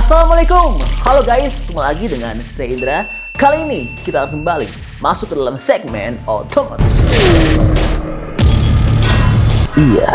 Assalamualaikum, halo guys, ketemu lagi dengan saya Indra. Kali ini kita akan kembali masuk ke dalam segmen otomotif. Iya,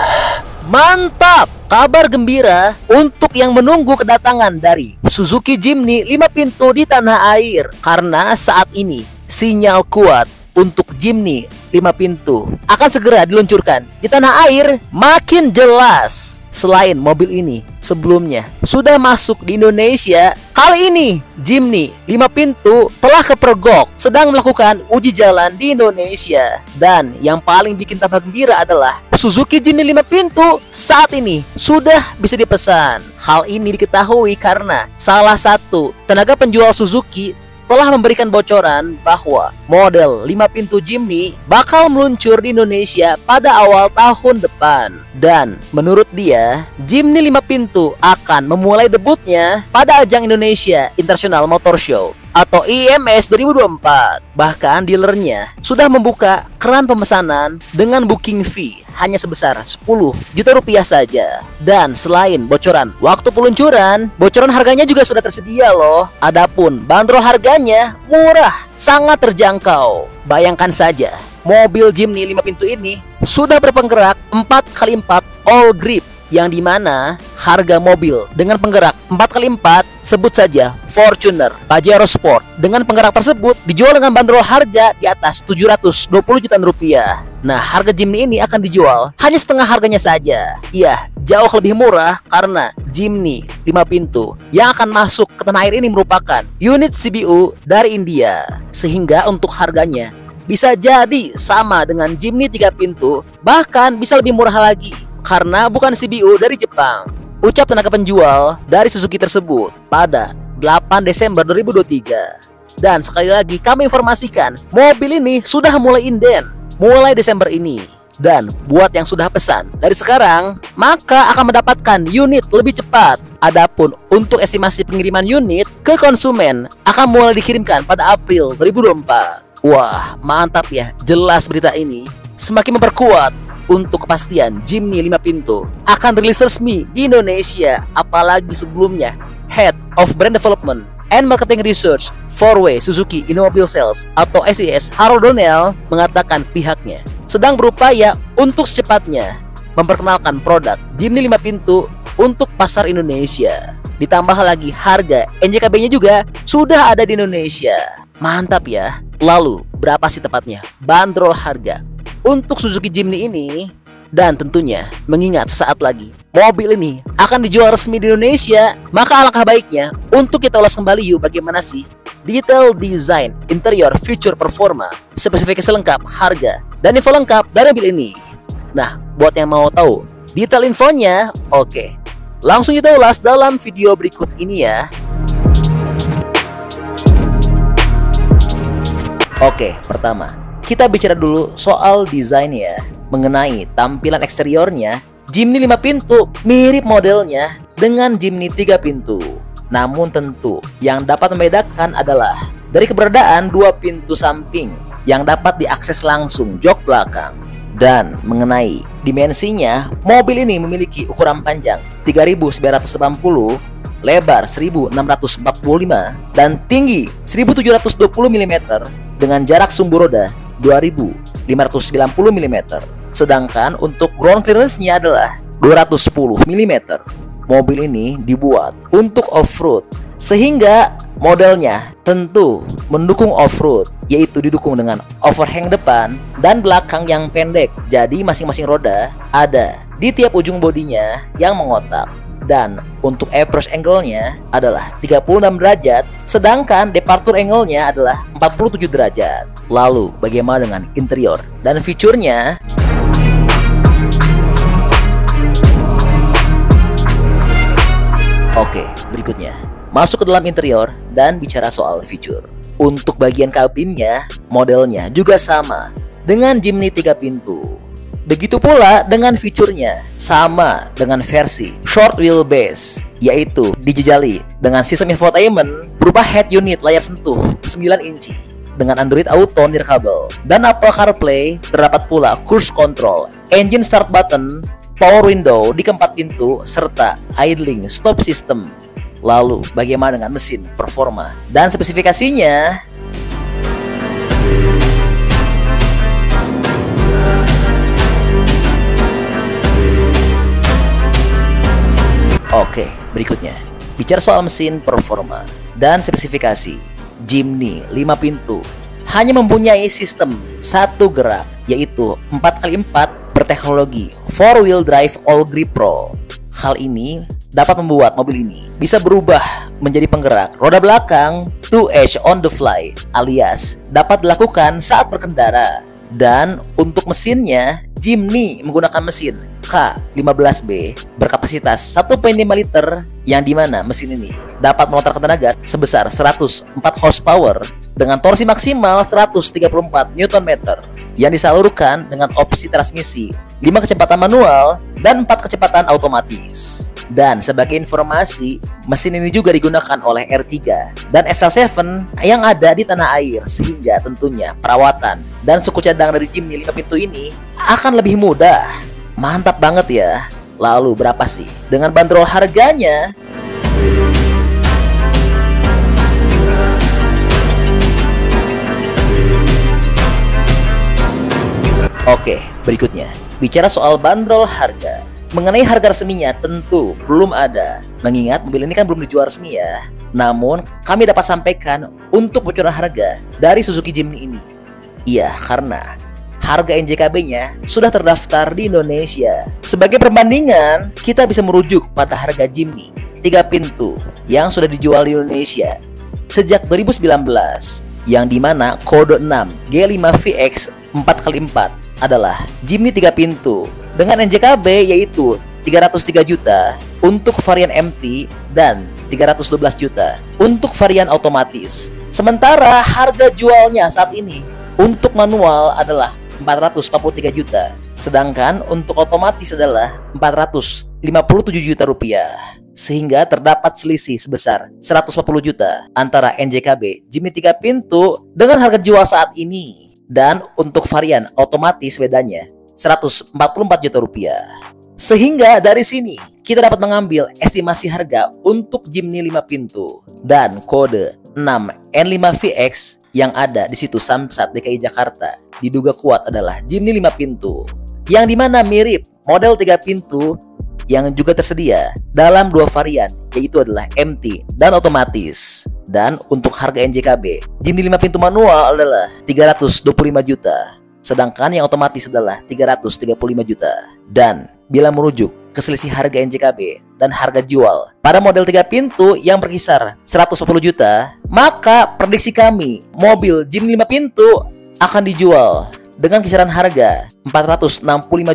mantap! Kabar gembira untuk yang menunggu kedatangan dari Suzuki Jimny 5 pintu di tanah air. Karena saat ini sinyal kuat untuk Jimny 5 pintu akan segera diluncurkan di tanah air makin jelas. Selain mobil ini sebelumnya sudah masuk di Indonesia, kali ini Jimny 5 pintu telah kepergok sedang melakukan uji jalan di Indonesia. Dan yang paling bikin tambah gembira adalah Suzuki Jimny 5 pintu saat ini sudah bisa dipesan. Hal ini diketahui karena salah satu tenaga penjual Suzuki telah memberikan bocoran bahwa model 5 pintu Jimny bakal meluncur di Indonesia pada awal tahun depan. Dan menurut dia, Jimny 5 pintu akan memulai debutnya pada ajang Indonesia International Motor Show atau IMS 2024. Bahkan dealernya sudah membuka keran pemesanan dengan booking fee hanya sebesar 10 juta rupiah saja. Dan selain bocoran waktu peluncuran, bocoran harganya juga sudah tersedia loh. Adapun bandrol harganya murah, sangat terjangkau. Bayangkan saja, mobil Jimny 5 pintu ini sudah berpenggerak 4x4 all grip, yang dimana harga mobil dengan penggerak 4x4 sebut saja Fortuner, Pajero Sport dengan penggerak tersebut dijual dengan bandrol harga di atas 720 jutaan rupiah. Nah, harga Jimny ini akan dijual hanya setengah harganya saja. Iya, jauh lebih murah karena Jimny 5 pintu yang akan masuk ke tanah air ini merupakan unit CBU dari India, sehingga untuk harganya bisa jadi sama dengan Jimny 3 pintu, bahkan bisa lebih murah lagi karena bukan CBU dari Jepang. Ucap tenaga penjual dari Suzuki tersebut pada 8 Desember 2023. Dan sekali lagi kami informasikan, mobil ini sudah mulai inden mulai Desember ini. Dan buat yang sudah pesan dari sekarang, maka akan mendapatkan unit lebih cepat. Adapun untuk estimasi pengiriman unit ke konsumen akan mulai dikirimkan pada April 2024. Wah, mantap ya. Jelas berita ini semakin memperkuat untuk kepastian Jimny 5 pintu akan rilis resmi di Indonesia. Apalagi sebelumnya Head of Brand Development and Marketing Research 4W Suzuki Innomobil Sales atau SIS Harold Donnell mengatakan pihaknya sedang berupaya untuk secepatnya memperkenalkan produk Jimny 5 pintu untuk pasar Indonesia. Ditambah lagi harga NJKB-nya juga sudah ada di Indonesia. Mantap ya. Lalu berapa sih tepatnya bandrol harga untuk Suzuki Jimny ini? Dan tentunya mengingat sesaat lagi mobil ini akan dijual resmi di Indonesia, maka alangkah baiknya untuk kita ulas kembali yuk bagaimana sih detail desain, interior, feature, performa, spesifikasi lengkap, harga, dan info lengkap dari mobil ini. Nah, buat yang mau tahu detail infonya, oke, langsung kita ulas dalam video berikut ini ya. Oke, pertama kita bicara dulu soal desainnya. Mengenai tampilan eksteriornya, Jimny 5 pintu mirip modelnya dengan Jimny 3 pintu. Namun tentu yang dapat membedakan adalah dari keberadaan 2 pintu samping yang dapat diakses langsung jok belakang. Dan mengenai dimensinya, mobil ini memiliki ukuran panjang 3.980, lebar 1.645, dan tinggi 1.720 mm dengan jarak sumbu roda 2.590 mm. Sedangkan untuk ground clearance-nya adalah 210 mm. Mobil ini dibuat untuk off-road, sehingga modelnya tentu mendukung off-road, yaitu didukung dengan overhang depan dan belakang yang pendek. Jadi masing-masing roda ada di tiap ujung bodinya yang mengotak. Dan untuk approach angle-nya adalah 36 derajat, sedangkan departure angle-nya adalah 47 derajat. Lalu bagaimana dengan interior dan fiturnya? Oke, berikutnya masuk ke dalam interior dan bicara soal fitur. Untuk bagian kabinnya, modelnya juga sama dengan Jimny 3 pintu. Begitu pula dengan fiturnya, sama dengan versi short wheelbase, yaitu dijejali dengan sistem infotainment berupa head unit layar sentuh 9 inci dengan Android Auto nirkabel dan Apple CarPlay. Terdapat pula cruise control, engine start button, power window di keempat pintu, serta idling stop system. Lalu, bagaimana dengan mesin, performa, dan spesifikasinya? Oke, berikutnya. Bicara soal mesin, performa, dan spesifikasi, Jimny 5 pintu hanya mempunyai sistem satu gerak, yaitu 4x4 berteknologi 4-wheel drive all grip pro. Hal ini dapat membuat mobil ini bisa berubah menjadi penggerak roda belakang 2-edge on the fly, alias dapat dilakukan saat berkendara. Dan untuk mesinnya, Jimny menggunakan mesin K15B berkapasitas 1,5 liter, yang dimana mesin ini dapat melontarkan tenaga sebesar 104 horsepower dengan torsi maksimal 134 Nm yang disalurkan dengan opsi transmisi 5 kecepatan manual dan 4 kecepatan otomatis. Dan sebagai informasi, mesin ini juga digunakan oleh R3 dan SL7 yang ada di tanah air, sehingga tentunya perawatan dan suku cadang dari Jimny 5 pintu ini akan lebih mudah. Mantap banget ya. Lalu berapa sih dengan bandrol harganya? Oke, berikutnya. Bicara soal bandrol harga. Mengenai harga resminya tentu belum ada, mengingat mobil ini kan belum dijual resmi ya. Namun kami dapat sampaikan untuk bocoran harga dari Suzuki Jimny ini. Iya, karena harga NJKB-nya sudah terdaftar di Indonesia. Sebagai perbandingan, kita bisa merujuk pada harga Jimny 3 pintu yang sudah dijual di Indonesia sejak 2019, yang dimana kode 6 G5VX 4x4 adalah Jimny 3 pintu dengan NJKB yaitu 303 juta untuk varian MT dan 312 juta untuk varian otomatis. Sementara harga jualnya saat ini untuk manual adalah 443 juta, sedangkan untuk otomatis adalah 457 juta rupiah. Sehingga terdapat selisih sebesar 140 juta antara NJKB Jimny 3 pintu dengan harga jual saat ini. Dan untuk varian otomatis bedanya 144 juta rupiah. Sehingga dari sini kita dapat mengambil estimasi harga untuk Jimny 5 pintu dan kode 6 N5VX yang ada di situs Samsat DKI Jakarta diduga kuat adalah Jimny 5 pintu, yang dimana mirip model 3 pintu yang juga tersedia dalam 2 varian, yaitu adalah MT dan otomatis. Dan untuk harga NJKB Jimny 5 pintu manual adalah 325 juta, sedangkan yang otomatis adalah 335 juta. Dan bila merujuk ke selisih harga NJKB dan harga jual pada model 3 pintu yang berkisar 110 juta, maka prediksi kami mobil Jimny 5 pintu akan dijual dengan kisaran harga 465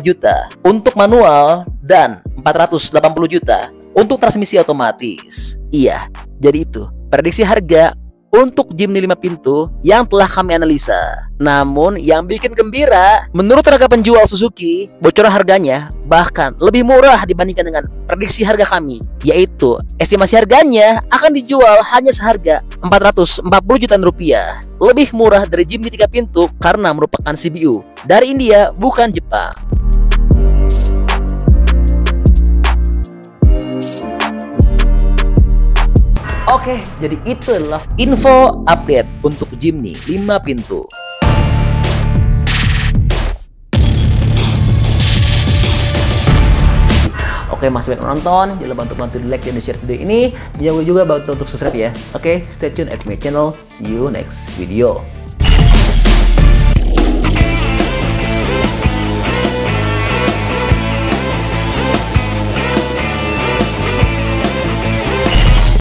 juta untuk manual dan 480 juta untuk transmisi otomatis. Iya, jadi itu prediksi harga untuk Jimny 5 pintu yang telah kami analisa. Namun yang bikin gembira, menurut tenaga penjual Suzuki, bocoran harganya bahkan lebih murah dibandingkan dengan prediksi harga kami, yaitu estimasi harganya akan dijual hanya seharga 440 jutaan rupiah, lebih murah dari Jimny 3 pintu karena merupakan CBU dari India bukan Jepang. Oke, jadi itu adalah info update untuk Jimny 5 pintu. Oke, masih banyak menonton, jangan lupa untuk bantu di like dan di share video ini. Jangan lupa juga bantu untuk subscribe ya. Oke, stay tune at my channel. See you next video.